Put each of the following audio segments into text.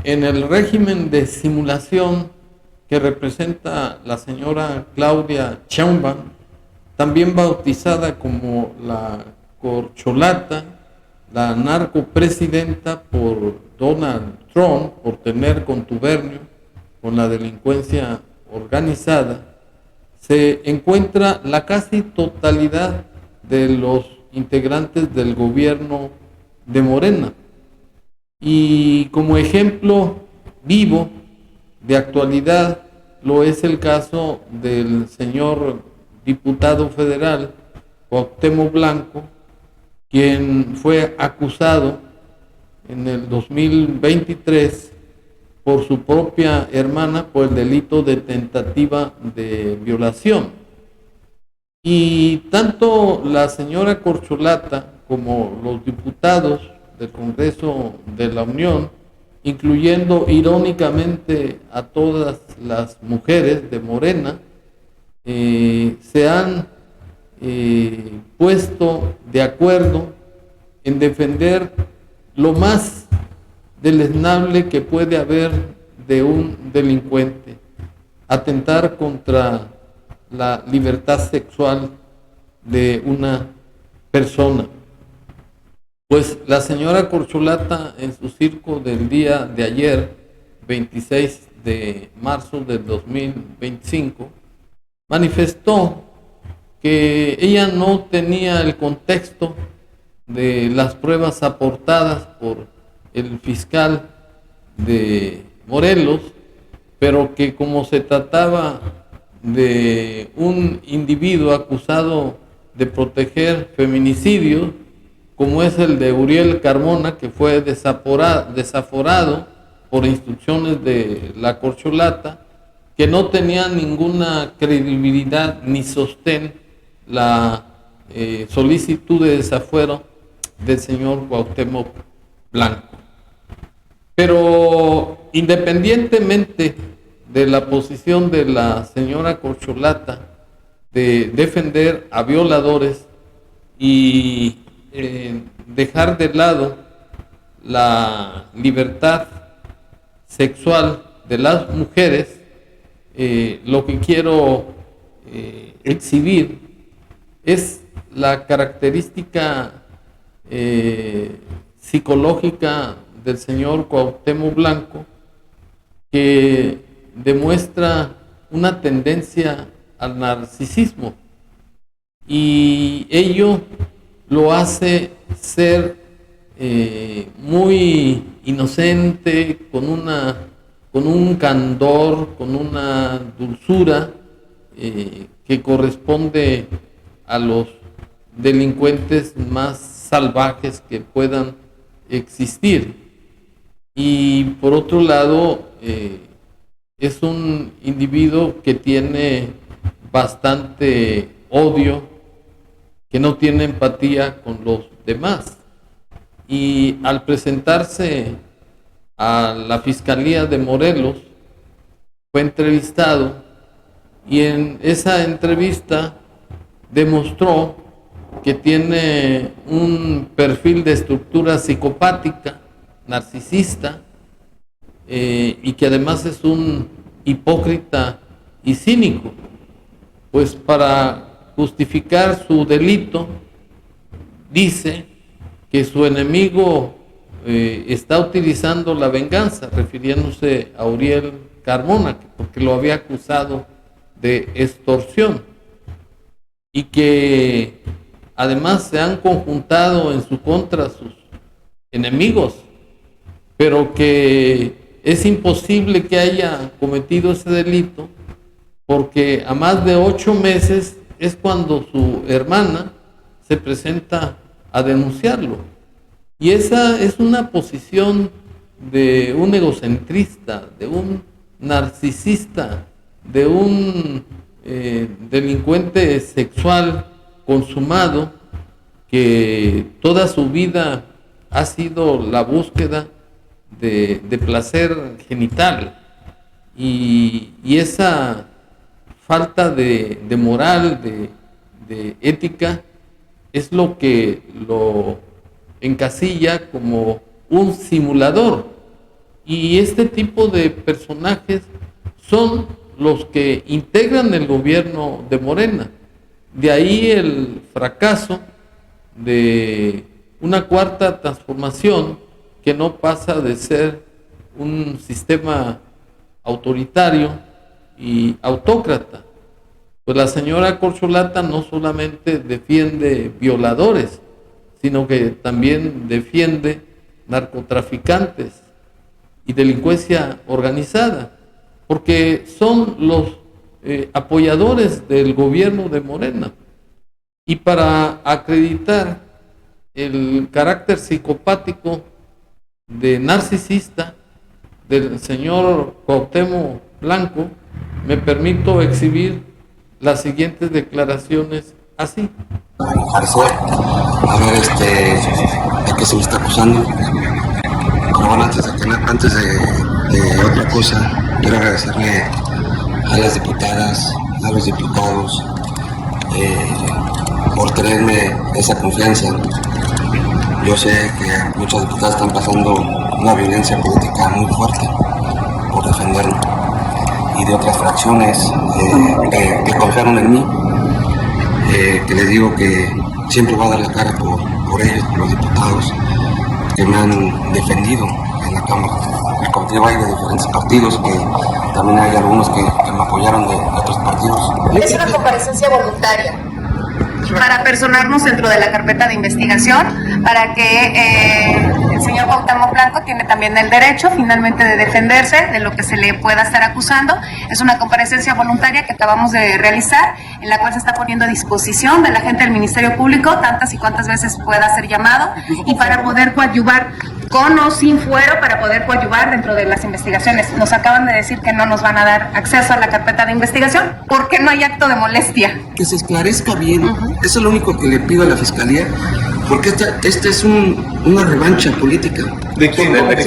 En el régimen de simulación que representa la señora Claudia Sheinbaum, también bautizada como la corcholata, la narcopresidenta por Donald Trump, por tener contubernio con la delincuencia organizada, se encuentra la casi totalidad de los integrantes del gobierno de Morena. Y como ejemplo vivo de actualidad lo es el caso del señor diputado federal Cuauhtémoc Blanco, quien fue acusado en el 2023 por su propia hermana por el delito de tentativa de violación. Y tanto la señora Corcholata como los diputados del Congreso de la Unión, incluyendo irónicamente a todas las mujeres de Morena, se han puesto de acuerdo en defender lo más deleznable que puede haber de un delincuente, atentar contra la libertad sexual de una persona. Pues la señora Corcholata, en su circo del día de ayer, 26 de marzo del 2025, manifestó que ella no tenía el contexto de las pruebas aportadas por el fiscal de Morelos, pero que como se trataba de un individuo acusado de proteger feminicidios, como es el de Uriel Carmona, que fue desaforado por instrucciones de la Corcholata, que no tenía ninguna credibilidad ni sostén la solicitud de desafuero del señor Cuauhtémoc Blanco. Pero independientemente de la posición de la señora Corcholata de defender a violadores y dejar de lado la libertad sexual de las mujeres, lo que quiero exhibir es la característica psicológica del señor Cuauhtémoc Blanco, que demuestra una tendencia al narcisismo, y ello lo hace ser muy inocente, con un candor, con una dulzura que corresponde a los delincuentes más salvajes que puedan existir. Y por otro lado, es un individuo que tiene bastante odio, que no tiene empatía con los demás. Y al presentarse a la Fiscalía de Morelos, fue entrevistado, y en esa entrevista demostró que tiene un perfil de estructura psicopática, narcisista, y que además es un hipócrita y cínico, pues para justificar su delito dice que su enemigo está utilizando la venganza, refiriéndose a Uriel Carmona, porque lo había acusado de extorsión, y que además se han conjuntado en su contra sus enemigos, pero que es imposible que haya cometido ese delito, porque a más de 8 meses es cuando su hermana se presenta a denunciarlo. Y esa es una posición de un egocentrista, de un narcisista, de un delincuente sexual consumado, que toda su vida ha sido la búsqueda de placer genital, y esa falta de moral, de ética, es lo que lo encasilla como un simulador, Y este tipo de personajes son los que integran el gobierno de Morena. De ahí el fracaso de una cuarta transformación que no pasa de ser un sistema autoritario y autócrata. Pues la señora Corcholata no solamente defiende violadores, sino que también defiende narcotraficantes y delincuencia organizada, porque son los apoyadores del gobierno de Morena. Y para acreditar el carácter psicopático de narcisista del señor Cuauhtémoc Blanco, me permito exhibir las siguientes declaraciones así. A mi parecer, a ver, de qué se me está acusando. Pero bueno, antes de otra cosa, quiero agradecerle a las diputadas, a los diputados, por tenerme esa confianza. Yo sé que muchas diputadas están pasando una violencia política muy fuerte por defenderme, y de otras fracciones que confiaron en mí, que les digo que siempre voy a dar la cara por ellos, por los diputados que me han defendido en la Cámara. El comité hay de diferentes partidos, que también hay algunos que me apoyaron de otros partidos. Es una comparecencia voluntaria para personarnos dentro de la carpeta de investigación, para que el señor Cuauhtémoc Blanco tiene también el derecho finalmente de defenderse de lo que se le pueda estar acusando. Es una comparecencia voluntaria que acabamos de realizar, en la cual se está poniendo a disposición de la gente del Ministerio Público tantas y cuantas veces pueda ser llamado, y para poder coadyuvar con o sin fuero, para poder coadyuvar dentro de las investigaciones. Nos acaban de decir que no nos van a dar acceso a la carpeta de investigación porque no hay acto de molestia. Que se esclarezca bien. Eso es lo único que le pido a la Fiscalía, porque esta es una revancha política. ¿De quién? ¿Del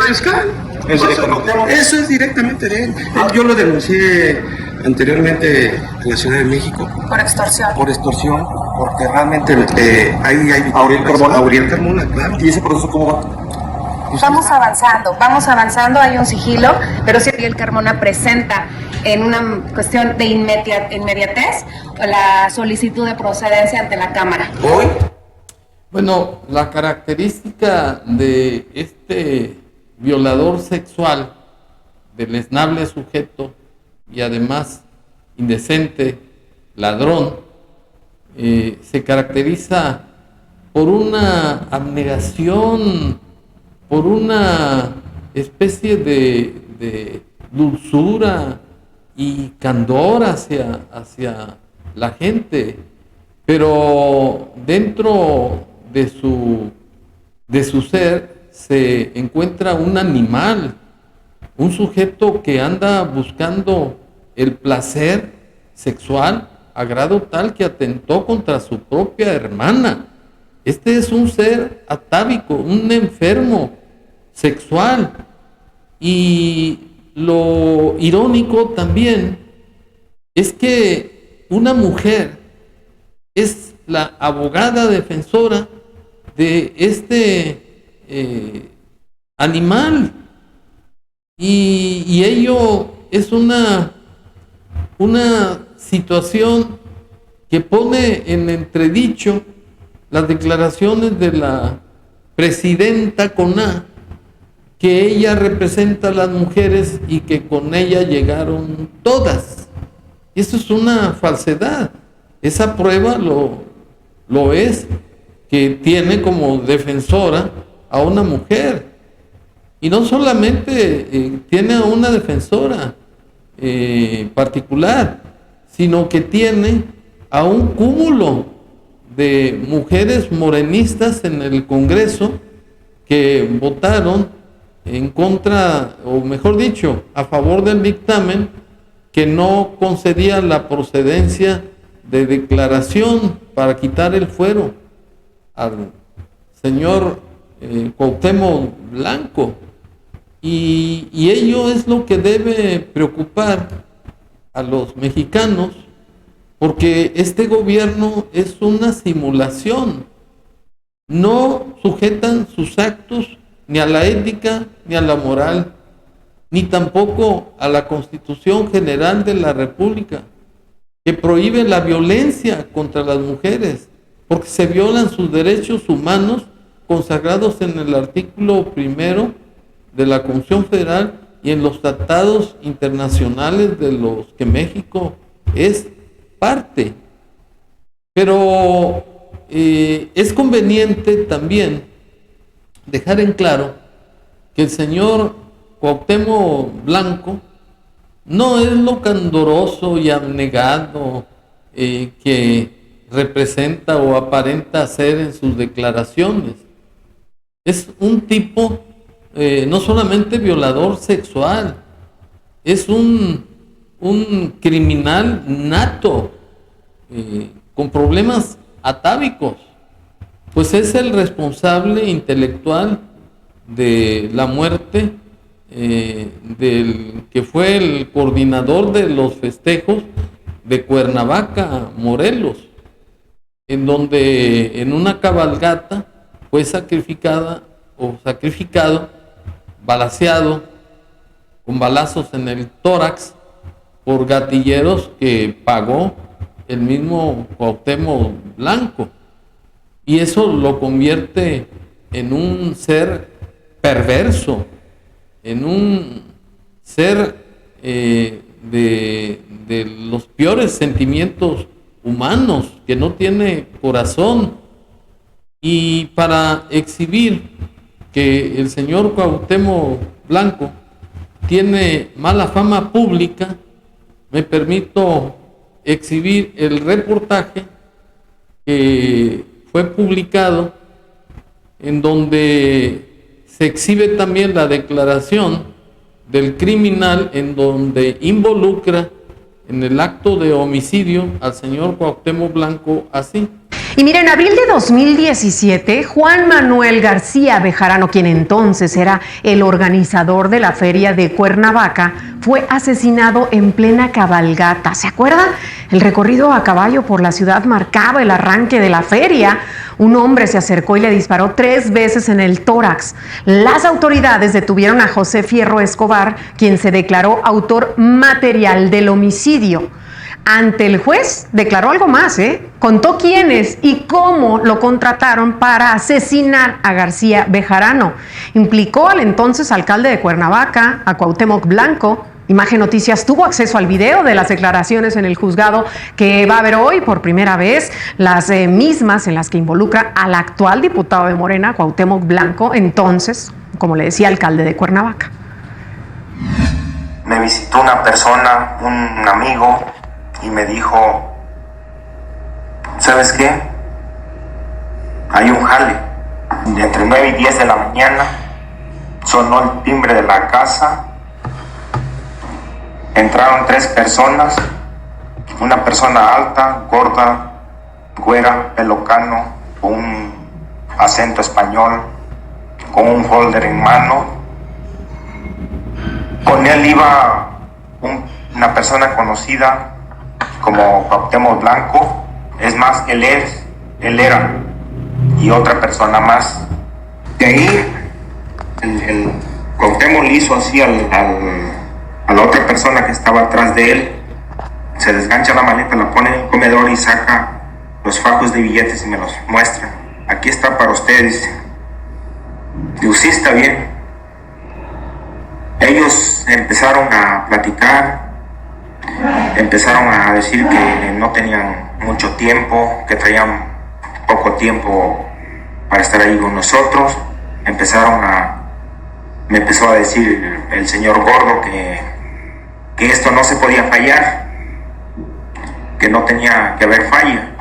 fiscal? Eso es directamente de él. Yo lo denuncié anteriormente en la Ciudad de México. Por extorsión. Por extorsión, porque realmente hay Auriel Carmona, claro. ¿Y ese proceso cómo va? Vamos avanzando, hay un sigilo, pero si Auriel Carmona presenta en una cuestión de inmediatez la solicitud de procedencia ante la Cámara. ¿Hoy? Bueno, la característica de este violador sexual, deleznable sujeto y además indecente, ladrón, se caracteriza por una abnegación, por una especie de dulzura y candor hacia la gente, pero dentro de su ser se encuentra un animal, un sujeto que anda buscando el placer sexual a grado tal que atentó contra su propia hermana. Este es un ser atávico, un enfermo sexual. Y lo irónico también es que una mujer es la abogada defensora de este animal, y ello es una situación que pone en entredicho las declaraciones de la presidenta CONA, que ella representa a las mujeres y que con ella llegaron todas. Eso es una falsedad. Esa prueba lo es, que tiene como defensora a una mujer. Y no solamente tiene a una defensora particular, sino que tiene a un cúmulo de mujeres morenistas en el Congreso que votaron en contra, o mejor dicho, a favor del dictamen que no concedía la procedencia de declaración para quitar el fuero al señor Cuauhtémoc Blanco. Y ello es lo que debe preocupar a los mexicanos, porque este gobierno es una simulación. No sujetan sus actos ni a la ética, ni a la moral, ni tampoco a la Constitución General de la República, que prohíbe la violencia contra las mujeres, porque se violan sus derechos humanos consagrados en el artículo 1 de la Constitución Federal y en los tratados internacionales de los que México es parte. Pero es conveniente también dejar en claro que el señor Cuauhtémoc Blanco no es lo candoroso y abnegado que representa o aparenta ser en sus declaraciones. Es un tipo no solamente violador sexual, es un criminal nato, con problemas atávicos, pues es el responsable intelectual de la muerte del que fue el coordinador de los festejos de Cuernavaca, Morelos, en donde en una cabalgata fue sacrificado, balaceado con balazos en el tórax por gatilleros que pagó el mismo Cuauhtémoc Blanco, y eso lo convierte en un ser perverso, en un ser de los peores sentimientos humanos, que no tiene corazón. Y para exhibir que el señor Cuauhtémoc Blanco tiene mala fama pública, me permito exhibir el reportaje que fue publicado, en donde se exhibe también la declaración del criminal, en donde involucra en el acto de homicidio al señor Cuauhtémoc Blanco así. Y mira, en abril de 2017, Juan Manuel García Bejarano, quien entonces era el organizador de la feria de Cuernavaca, fue asesinado en plena cabalgata. ¿Se acuerdan? El recorrido a caballo por la ciudad marcaba el arranque de la feria. Un hombre se acercó y le disparó 3 veces en el tórax. Las autoridades detuvieron a José Fierro Escobar, quien se declaró autor material del homicidio. Ante el juez declaró algo más, contó quiénes y cómo lo contrataron para asesinar a García Bejarano. Implicó al entonces alcalde de Cuernavaca, a Cuauhtémoc Blanco. Imagen Noticias tuvo acceso al video de las declaraciones en el juzgado que va a ver hoy por primera vez, las mismas en las que involucra al actual diputado de Morena, Cuauhtémoc Blanco, entonces, como le decía, alcalde de Cuernavaca. Me visitó una persona, un amigo, y me dijo, ¿sabes qué? Hay un jale. De entre 9 y 10 de la mañana sonó el timbre de la casa. Entraron 3 personas, una persona alta, gorda, güera, pelo cano, con un acento español, con un folder en mano. Con él iba una persona conocida como Cuauhtémoc Blanco, es más, él era, y otra persona más. De ahí, el Cuauhtémoc le hizo así a la otra persona que estaba atrás de él, se desgancha la maleta, la pone en el comedor y saca los fajos de billetes y me los muestra. Aquí está para ustedes. Digo, sí, está bien. Ellos empezaron a platicar, empezaron a decir que no tenían mucho tiempo, que traían poco tiempo para estar ahí con nosotros. Me empezó a decir el señor Gordo que esto no se podía fallar, que no tenía que haber falla.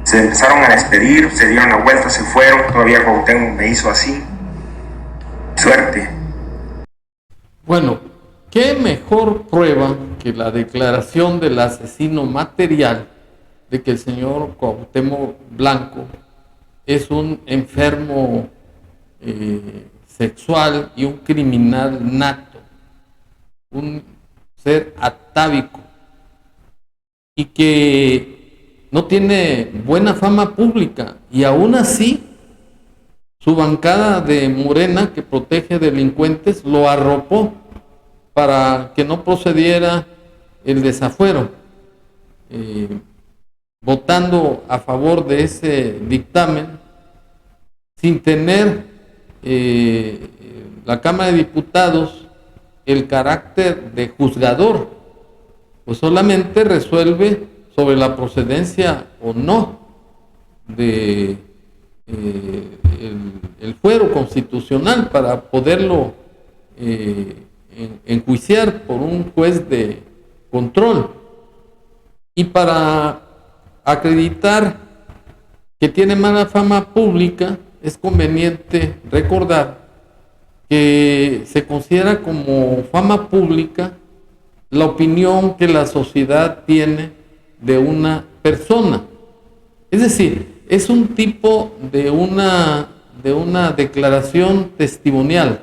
Se empezaron a despedir, se dieron la vuelta, se fueron. Todavía Cuauhtémoc me hizo así. Suerte. Bueno, ¿qué mejor prueba que la declaración del asesino material de que el señor Cuauhtémoc Blanco es un enfermo sexual y un criminal nato, un ser atávico, y que no tiene buena fama pública, y aún así su bancada de Morena, que protege delincuentes, lo arropó para que no procediera el desafuero, votando a favor de ese dictamen, sin tener la Cámara de Diputados el carácter de juzgador, pues solamente resuelve sobre la procedencia o no de el fuero constitucional para poderlo enjuiciar por un juez de control. Y para acreditar que tiene mala fama pública, es conveniente recordar que se considera como fama pública la opinión que la sociedad tiene de una persona. Es decir, es un tipo de una declaración testimonial,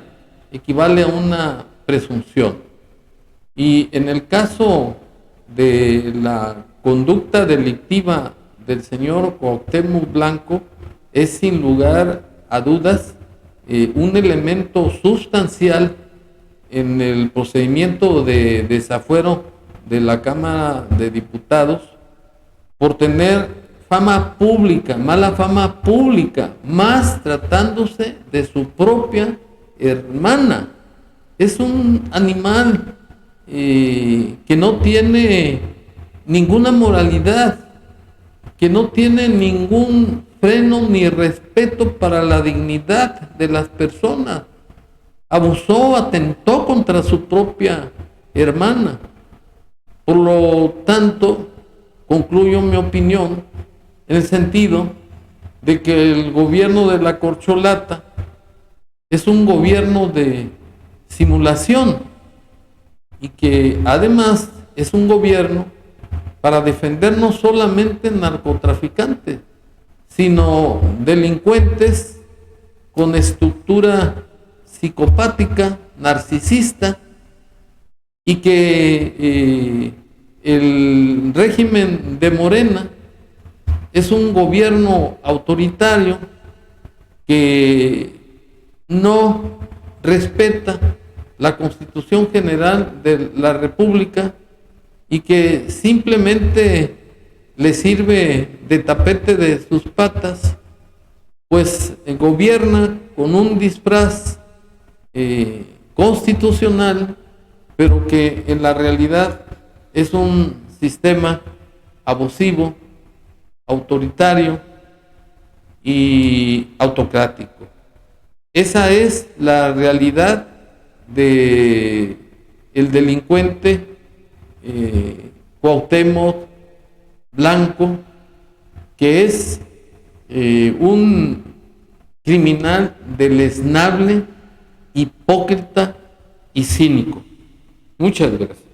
equivale a una presunción. Y en el caso de la conducta delictiva del señor Cuauhtémoc Blanco, es sin lugar a dudas un elemento sustancial en el procedimiento de desafuero de la Cámara de Diputados por tener fama pública, mala fama pública, más tratándose de su propia hermana. Es un animal que no tiene ninguna moralidad, que no tiene ningún freno ni respeto para la dignidad de las personas. Abusó, atentó contra su propia hermana. Por lo tanto, concluyo mi opinión en el sentido de que el gobierno de la corcholata es un gobierno de simulación y que además es un gobierno para defender no solamente narcotraficantes, sino delincuentes con estructura psicopática, narcisista, y que el régimen de Morena es un gobierno autoritario que no respeta la Constitución General de la República y que simplemente le sirve de tapete de sus patas, pues gobierna con un disfraz constitucional, pero que en la realidad es un sistema abusivo, autoritario y autocrático. Esa es la realidad de el delincuente Cuauhtémoc Blanco, que es un criminal deleznable, hipócrita y cínico. Muchas gracias.